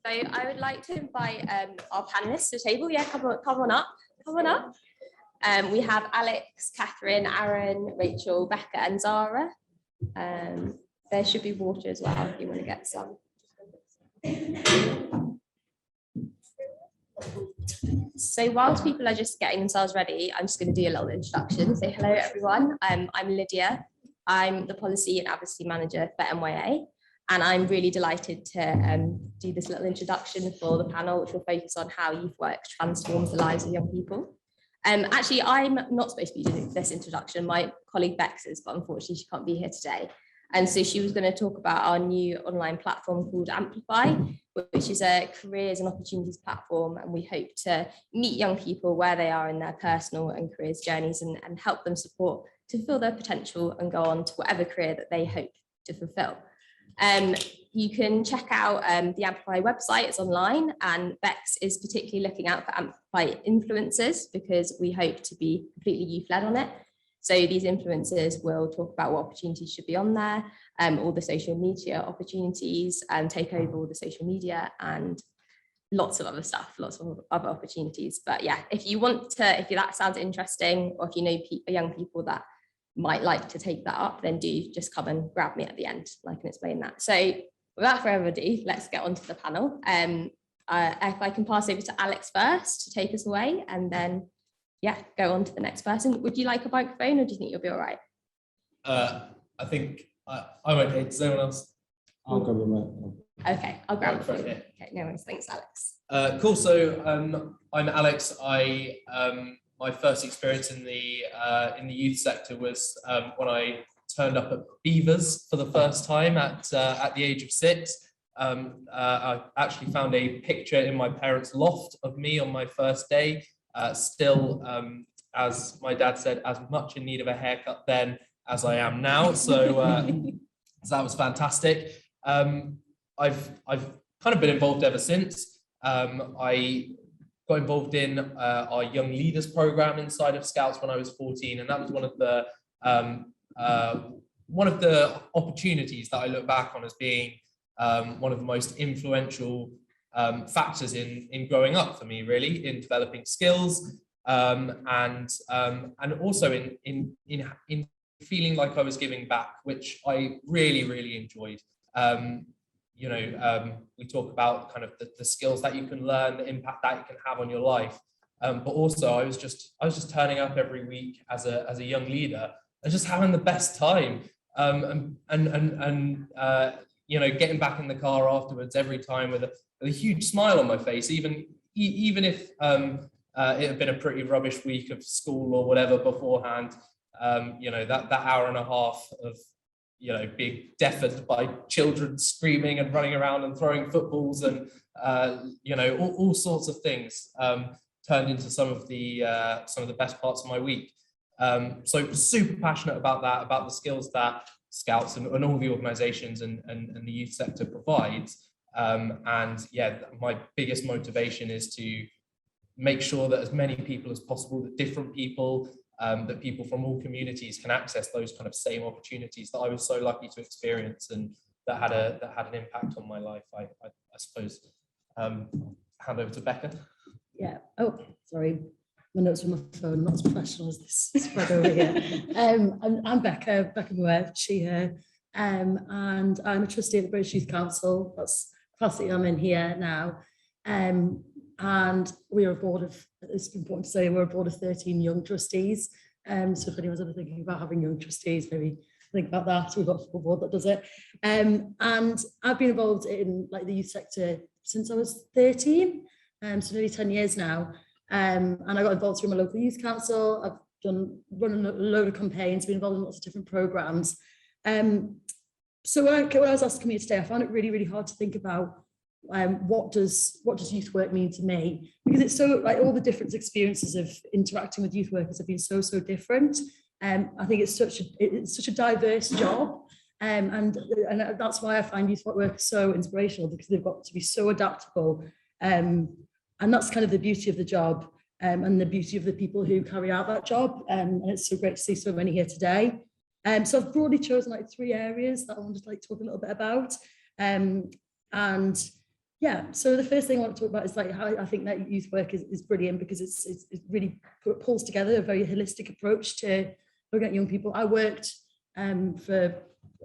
I would like to invite our panelists to the table. Yeah, come on up. We have Alex, Catherine, Aaron, Rachel, Becca and Zara. There should be water as well if you want to get some. So whilst people are just getting themselves ready, I'm just going to do a little introduction. So hello everyone, I'm Lydia. I'm the Policy and Advocacy Manager for NYA, and I'm really delighted to do this little introduction for the panel, which will focus on how youth work transforms the lives of young people. Actually, I'm not supposed to be doing this introduction. My colleague Bex is, but unfortunately she can't be here today. And so she was going to talk about our new online platform called Amplify, which is a careers and opportunities platform. And we hope to meet young people where they are in their personal and careers journeys and help them support to fulfill their potential and go on to whatever career that they hope to fulfill. You can check out the Amplify website, it's online, and Bex is particularly looking out for Amplify influencers because we hope to be completely youth-led on it. So these influencers will talk about what opportunities should be on there, all the social media opportunities, take over all the social media and lots of other stuff, lots of other opportunities. But yeah, if that sounds interesting, or if you know young people that might like to take that up, then do just come and grab me at the end, and I can explain that. So without further ado, let's get on to the panel. If I can pass over to Alex first to take us away, and then yeah, go on to the next person. Would you like a microphone, or do you think you'll be all right? I think I'm okay. Does anyone else? I'll grab the microphone. Okay, I'll grab it. Okay, no worries. Thanks, Alex. Cool. So I'm Alex. My first experience in the youth sector was when I turned up at Beavers for the first time at the age of 6. I actually found a picture in my parents' loft of me on my first day. Still, as my dad said, as much in need of a haircut then as I am now. So, so that was fantastic. I've kind of been involved ever since. I got involved in our Young Leaders program inside of Scouts when I was 14, and that was one of the opportunities that I look back on as being one of the most influential factors in growing up for me, really, in developing skills, and also in feeling like I was giving back, which I really enjoyed. We talk about kind of the skills that you can learn, the impact that you can have on your life, but also I was just turning up every week as a young leader and just having the best time, getting back in the car afterwards every time with a huge smile on my face, even if it had been a pretty rubbish week of school or whatever beforehand. That hour and a half of being deafened by children screaming and running around and throwing footballs and all sorts of things turned into some of the best parts of my week. So super passionate about that, about the skills that Scouts and all the organisations and the youth sector provides. And yeah, my biggest motivation is to make sure that as many people as possible, that different people, that people from all communities can access those kind of same opportunities that I was so lucky to experience and that had an impact on my life. I suppose. Hand over to Becca. Yeah. Oh, sorry. My notes on my phone, not as professional as this spread over here. I'm Becca Moore, she, her, and I'm a trustee at the British Youth Council. That's the capacity I'm in here now. And we are a board of, it's important to say, we're a board of 13 young trustees. So if anyone's ever thinking about having young trustees, maybe think about that. We've got a full board that does it. And I've been involved in the youth sector since I was 13, so nearly 10 years now. And I got involved through my local youth council. I've run a load of campaigns, been involved in lots of different programs. So when I was asked to come here today, I found it really hard to think about what does youth work mean to me, because it's so all the different experiences of interacting with youth workers have been so different. I think it's such a diverse job, and that's why I find youth work so inspirational, because they've got to be so adaptable. And that's kind of the beauty of the job, and the beauty of the people who carry out that job. And it's so great to see so many here today. So I've broadly chosen 3 areas that I wanted to talk a little bit about. And Yeah, so the first thing I want to talk about is like how I think that youth work is brilliant because it really pulls together a very holistic approach to looking at young people. I worked for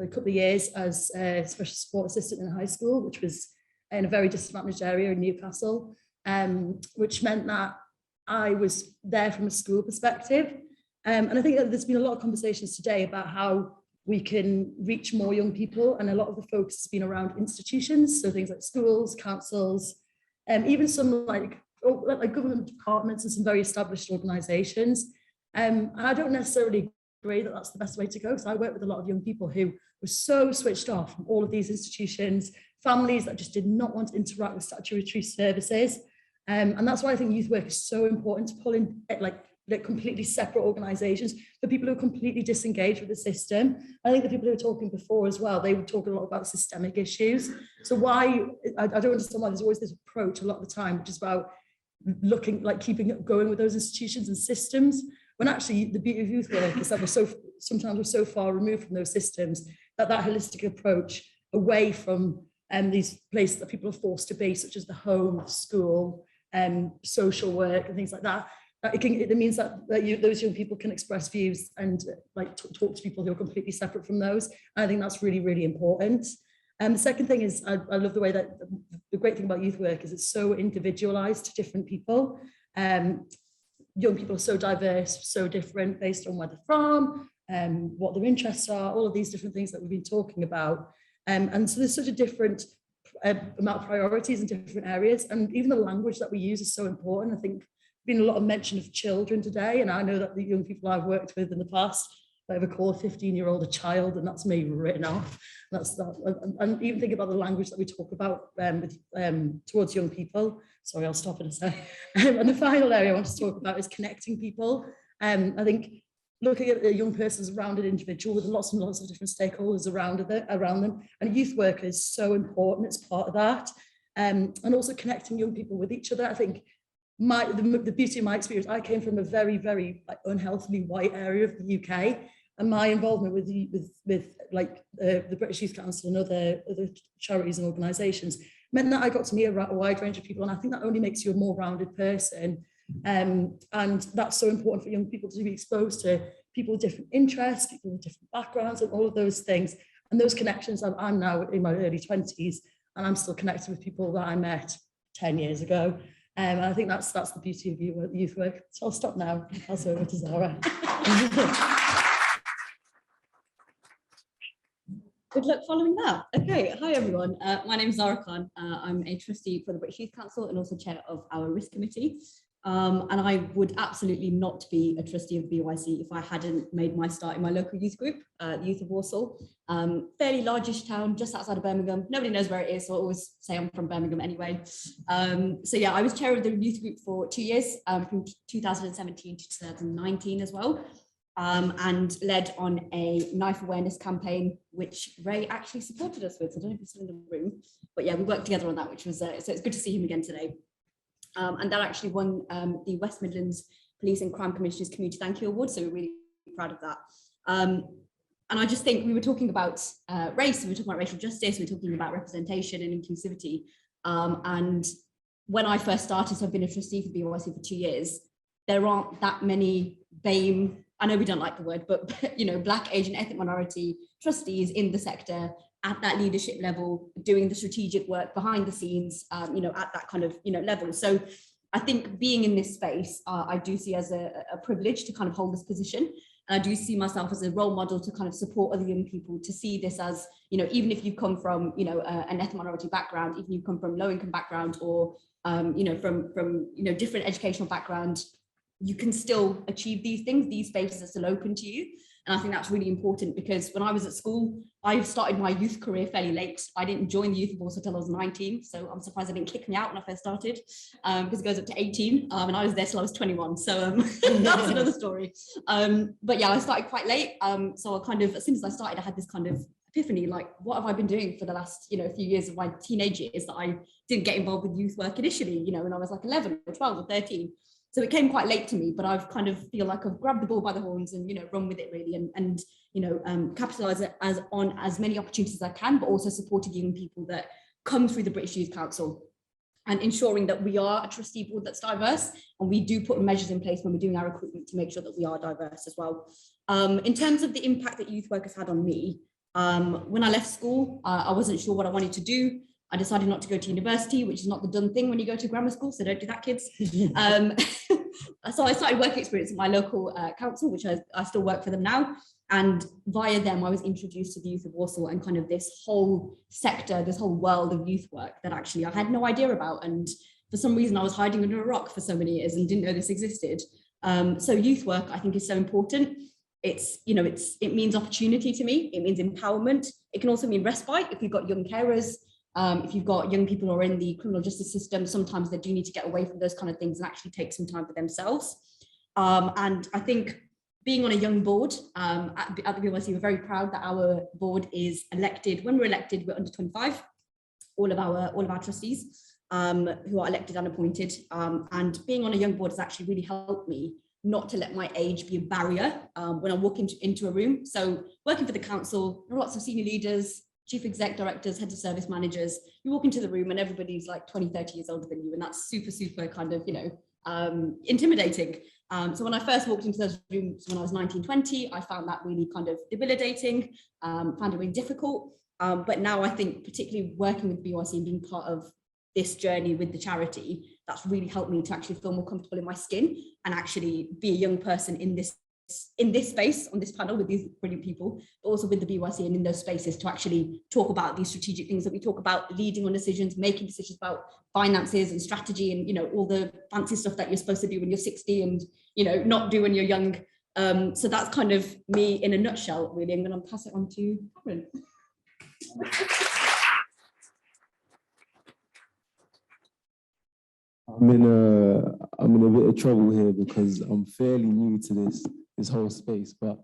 a couple of years as a special support assistant in high school, which was in a very disadvantaged area in Newcastle, which meant that I was there from a school perspective. And I think that there's been a lot of conversations today about how we can reach more young people, and a lot of the focus has been around institutions, so things like schools, councils, even some like government departments and some very established organisations. And I don't necessarily agree that that's the best way to go, because I work with a lot of young people who were so switched off from all of these institutions, families that just did not want to interact with statutory services. And that's why I think youth work is so important, to pull in like completely separate organisations for people who are completely disengaged with the system. I think the people who were talking before as well, they were talking a lot about systemic issues. So why, I don't understand why there's always this approach a lot of the time, which is about looking like keeping it going with those institutions and systems, when actually the beauty of youth work is that sometimes we're so far removed from those systems that holistic approach away from these places that people are forced to be, such as the home, school, social work and things like that. It means that those young people can express views and like talk to people who are completely separate from those. And I think that's really, really important. And the second thing is, I love the way that the great thing about youth work is it's so individualized to different people. Young people are so diverse, so different based on where they're from, what their interests are, all of these different things that we've been talking about. And so there's such a different amount of priorities in different areas. And even the language that we use is so important. I think been a lot of mention of children today, and I know that the young people I've worked with in the past, I ever call a 15-year-old a child, and that's me written off. That's that. And even think about the language that we talk about towards young people. Sorry, I'll stop in a sec. And the final area I want to talk about is connecting people. I think looking at a young person as a rounded individual with lots and lots of different stakeholders around them, and youth work is so important. It's part of that, and also connecting young people with each other. I think the beauty of my experience, I came from a very, very unhealthily white area of the UK, and my involvement with the British Youth Council and other charities and organisations meant that I got to meet a wide range of people, and I think that only makes you a more rounded person. And that's so important for young people to be exposed to people with different interests, people with different backgrounds, and all of those things. And those connections, I'm now in my early 20s, and I'm still connected with people that I met 10 years ago. And I think that's the beauty of youth work. So I'll stop now. I'll pass over to Zara. Good luck following that. Okay, hi everyone. My name is Zara Khan. I'm a trustee for the British Youth Council and also chair of our risk committee. And I would absolutely not be a trustee of BYC if I hadn't made my start in my local youth group, the Youth of Warsaw. Fairly largish town just outside of Birmingham. Nobody knows where it is, so I always say I'm from Birmingham anyway. So yeah, I was chair of the youth group for 2 years, from 2017 to 2019 as well. And led on a knife awareness campaign, which Ray actually supported us with. So I don't know if he's still in the room, but yeah, we worked together on that, which was, so it's good to see him again today. And that actually won the West Midlands Police and Crime Commissioners Community Thank You Award. So we're really proud of that. And I just think we were talking about race, we were talking about racial justice, we were talking about representation and inclusivity. And when I first started, so I've been a trustee for BYC for 2 years, there aren't that many BAME, I know we don't like the word, but you know, Black, Asian, ethnic minority trustees in the sector at that leadership level, doing the strategic work behind the scenes, you know, at that kind of, you know, level. So I think being in this space, I do see as a privilege to kind of hold this position. And I do see myself as a role model to kind of support other young people to see this as, you know, even if you come from, you know, an ethnic minority background, even if you come from low income background or, you know, from, you know, different educational background, you can still achieve these things. These spaces are still open to you. And I think that's really important because when I was at school, I started my youth career fairly late. I didn't join the Youth of Warsaw until I was 19. So I'm surprised they didn't kick me out when I first started because it goes up to 18 and I was there till I was 21. So that's another story. But yeah, I started quite late. So I kind of, as soon as I started, I had this kind of epiphany, like, what have I been doing for the last, you know, few years of my teenage years that I didn't get involved with youth work initially, you know, when I was like 11 or 12 or 13. So it came quite late to me, but I've kind of feel like I've grabbed the ball by the horns and, you know, run with it really and you know, capitalize it on as many opportunities as I can, but also supported young people that come through the British Youth Council, and ensuring that we are a trustee board that's diverse, and we do put measures in place when we're doing our recruitment to make sure that we are diverse as well. In terms of the impact that youth work has had on me, when I left school, I wasn't sure what I wanted to do. I decided not to go to university, which is not the done thing when you go to grammar school, so don't do that, kids. So I started work experience at my local council, which I still work for them now. And via them, I was introduced to the youth of Walsall and kind of this whole sector, this whole world of youth work that actually I had no idea about. And for some reason, I was hiding under a rock for so many years and didn't know this existed. So youth work, I think, is so important. It means opportunity to me. It means empowerment. It can also mean respite if you've got young carers. If you've got young people who are in the criminal justice system, sometimes they do need to get away from those kind of things and actually take some time for themselves. And I think being on a young board at the BYC, we're very proud that our board is elected. When we're elected, we're under 25, all of our trustees who are elected and appointed. And being on a young board has actually really helped me not to let my age be a barrier when I walk into a room. So working for the council, there are lots of senior leaders, chief exec directors, heads of service managers. You walk into the room and everybody's like 20, 30 years older than you. And that's super, super kind of, intimidating. So when I first walked into those rooms when I was 19, 20, I found that really kind of debilitating, found it really difficult. But now I think particularly working with BYC and being part of this journey with the charity, that's really helped me to actually feel more comfortable in my skin and actually be a young person in this space, on this panel with these brilliant people, but also with the BYC and in those spaces to actually talk about these strategic things that we talk about, leading on decisions, making decisions about finances and strategy and, all the fancy stuff that you're supposed to do when you're 60 and, not do when you're young. So that's kind of me in a nutshell, really. I'm going to pass it on to Cameron. I'm in a bit of trouble here because I'm fairly new to this whole space, but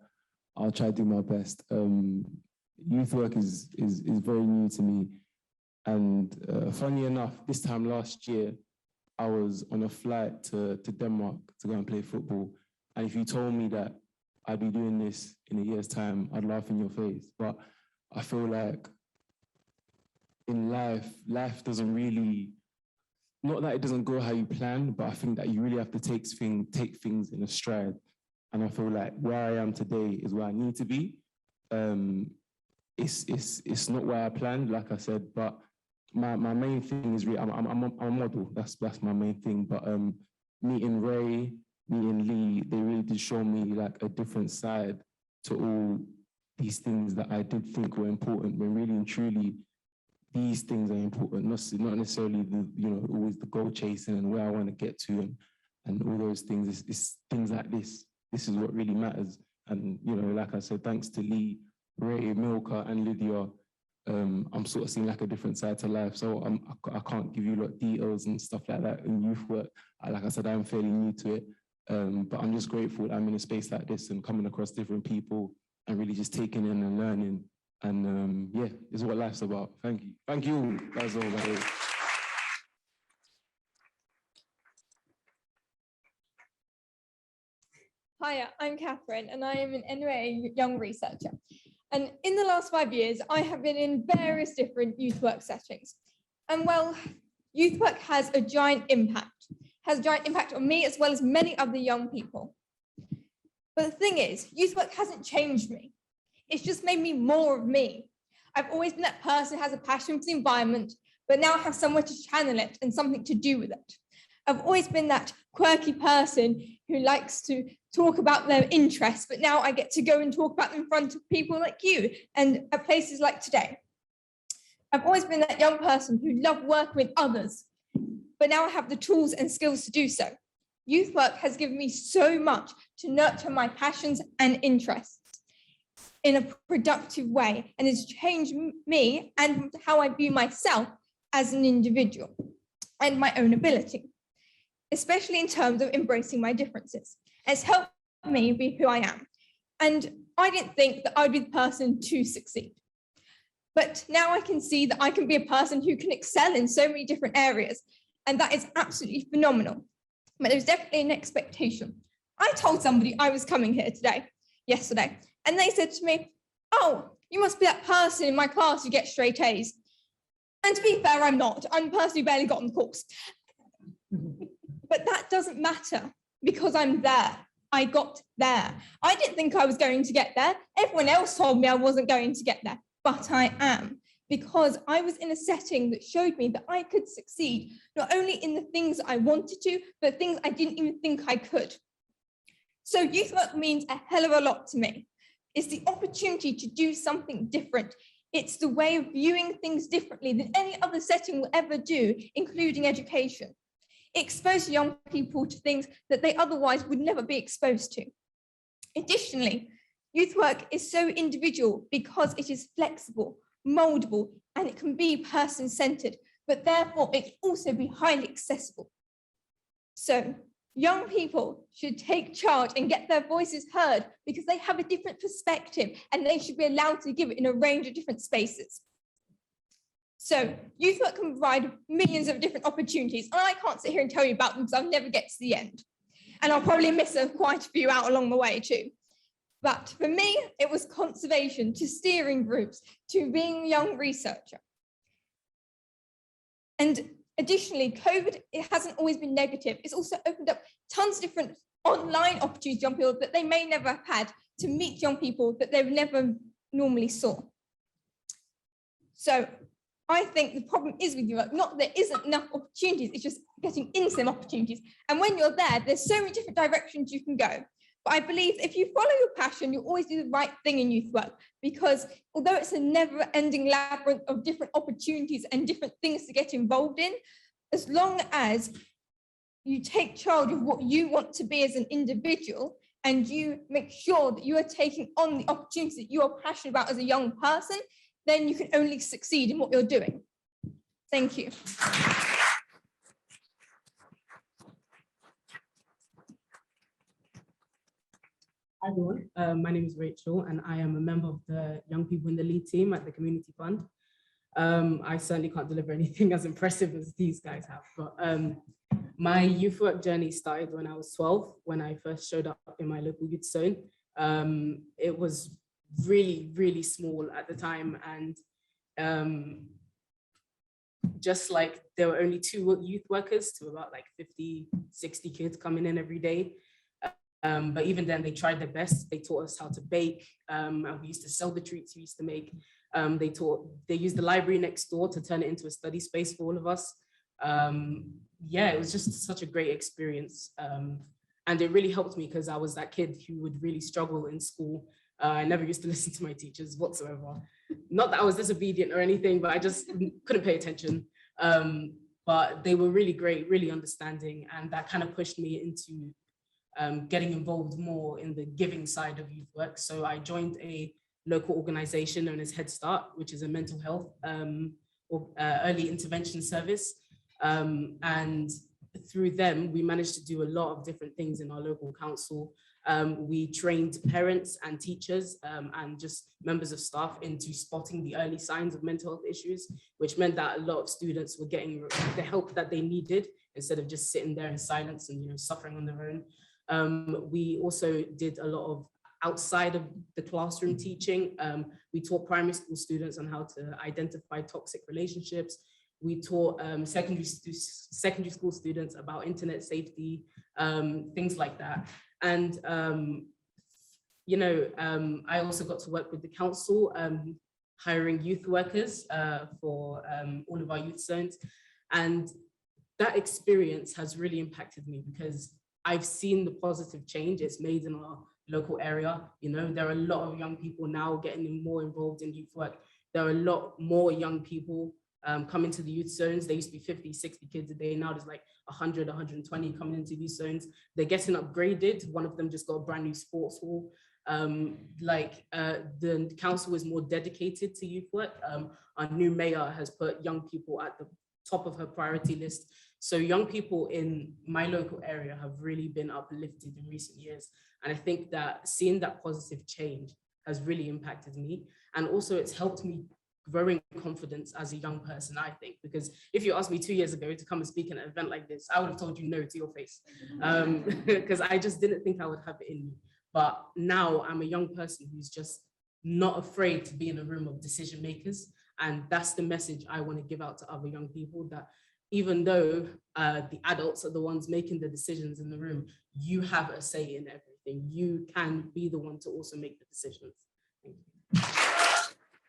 I'll try to do my best. Youth work is very new to me, and funny enough, this time last year, I was on a flight to Denmark to go and play football, and if you told me that I'd be doing this in a year's time, I'd laugh in your face. But I feel like in life doesn't really. Not that it doesn't go how you plan, but I think that you really have to take things in a stride. And I feel like where I am today is where I need to be. It's not where I planned, like I said, but my main thing is really, I'm a model. That's my main thing. But meeting Ray, meeting Lee, they really did show me like a different side to all these things that I did think were important, when really and truly these things are important, not necessarily always the goal chasing and where I want to get to and all those things. It's things like this. This is what really matters. And like I said, thanks to Lee, Ray, Milka, and Lydia, I'm sort of seeing like a different side to life. So I can't give you details and stuff like that in youth work. Like I said, I'm fairly new to it, but I'm just grateful that I'm in a space like this and coming across different people and really just taking in and learning. And yeah, this is what life's about. Thank you. Thank you all. That's all about it. Hiya, I'm Catherine and I am an NYA young researcher. And in the last 5 years, I have been in various different youth work settings. And well, youth work has a giant impact on me as well as many other young people. But the thing is, youth work hasn't changed me. It's just made me more of me. I've always been that person who has a passion for the environment, but now I have somewhere to channel it and something to do with it. I've always been that quirky person who likes to talk about their interests, but now I get to go and talk about them in front of people like you and at places like today. I've always been that young person who loved working with others, but now I have the tools and skills to do so. Youth work has given me so much to nurture my passions and interests in a productive way, and has changed me and how I view myself as an individual and my own ability, especially in terms of embracing my differences. It's helped me be who I am. And I didn't think that I'd be the person to succeed. But now I can see that I can be a person who can excel in so many different areas. And that is absolutely phenomenal. But there's definitely an expectation. I told somebody I was coming here yesterday, and they said to me, "Oh, you must be that person in my class who gets straight A's." And to be fair, I'm not. I'm personally barely got on the course. But that doesn't matter because I'm there. I got there. I didn't think I was going to get there. Everyone else told me I wasn't going to get there, but I am, because I was in a setting that showed me that I could succeed, not only in the things I wanted to, but things I didn't even think I could. So youth work means a hell of a lot to me. It's the opportunity to do something different. It's the way of viewing things differently than any other setting will ever do, including education. It exposes young people to things that they otherwise would never be exposed to. Additionally, youth work is so individual because it is flexible, moldable, and it can be person-centered, but therefore it can also be highly accessible. So young people should take charge and get their voices heard because they have a different perspective and they should be allowed to give it in a range of different spaces. So youth work can provide millions of different opportunities, and I can't sit here and tell you about them because I'll never get to the end. And I'll probably miss quite a few out along the way too. But for me, it was conservation to steering groups to being a young researcher. And additionally, COVID, it hasn't always been negative. It's also opened up tons of different online opportunities to young people that they may never have had to meet young people that they've never normally saw. So I think the problem is with your work, not that there isn't enough opportunities, it's just getting into them opportunities. And when you're there, there's so many different directions you can go. But I believe if you follow your passion, you'll always do the right thing in youth work, because although it's a never-ending labyrinth of different opportunities and different things to get involved in, as long as you take charge of what you want to be as an individual and you make sure that you are taking on the opportunities that you are passionate about as a young person, then you can only succeed in what you're doing. Thank you. Hi everyone, my name is Rachel and I am a member of the Young People in the Lead team at the Community Fund. I certainly can't deliver anything as impressive as these guys have, but my youth work journey started when I was 12, when I first showed up in my local youth zone. It was really, really small at the time, and just like there were only 2 youth workers to about like 50, 60 kids coming in every day. But even then they tried their best. They taught us how to bake, and we used to sell the treats we used to make. They used the library next door to turn it into a study space for all of us. Yeah, it was just such a great experience. And it really helped me because I was that kid who would really struggle in school. I never used to listen to my teachers whatsoever. Not that I was disobedient or anything, but I just couldn't pay attention. But they were really great, really understanding. And that kind of pushed me into getting involved more in the giving side of youth work. So I joined a local organization known as Head Start, which is a mental health or early intervention service. And through them, we managed to do a lot of different things in our local council. We trained parents and teachers and just members of staff into spotting the early signs of mental health issues, which meant that a lot of students were getting the help that they needed instead of just sitting there in silence and suffering on their own. We also did a lot of outside of the classroom teaching. We taught primary school students on how to identify toxic relationships. We taught secondary school students about internet safety, things like that. And, I also got to work with the council, hiring youth workers for all of our youth zones. And that experience has really impacted me because I've seen the positive change it's made in our local area. There are a lot of young people now getting more involved in youth work. There are a lot more young people coming to the youth zones. There used to be 50, 60 kids a day. Now there's like 100, 120 coming into these zones. They're getting upgraded. One of them just got a brand new sports hall. The council is more dedicated to youth work. Our new mayor has put young people at the top of her priority list. So young people in my local area have really been uplifted in recent years. And I think that seeing that positive change has really impacted me. And also it's helped me growing confidence as a young person, I think, because if you asked me 2 years ago to come and speak at an event like this, I would have told you no to your face, because I just didn't think I would have it in me. But now I'm a young person who's just not afraid to be in a room of decision makers. And that's the message I want to give out to other young people, that even though the adults are the ones making the decisions in the room, you have a say in everything. You can be the one to also make the decisions. Thank you.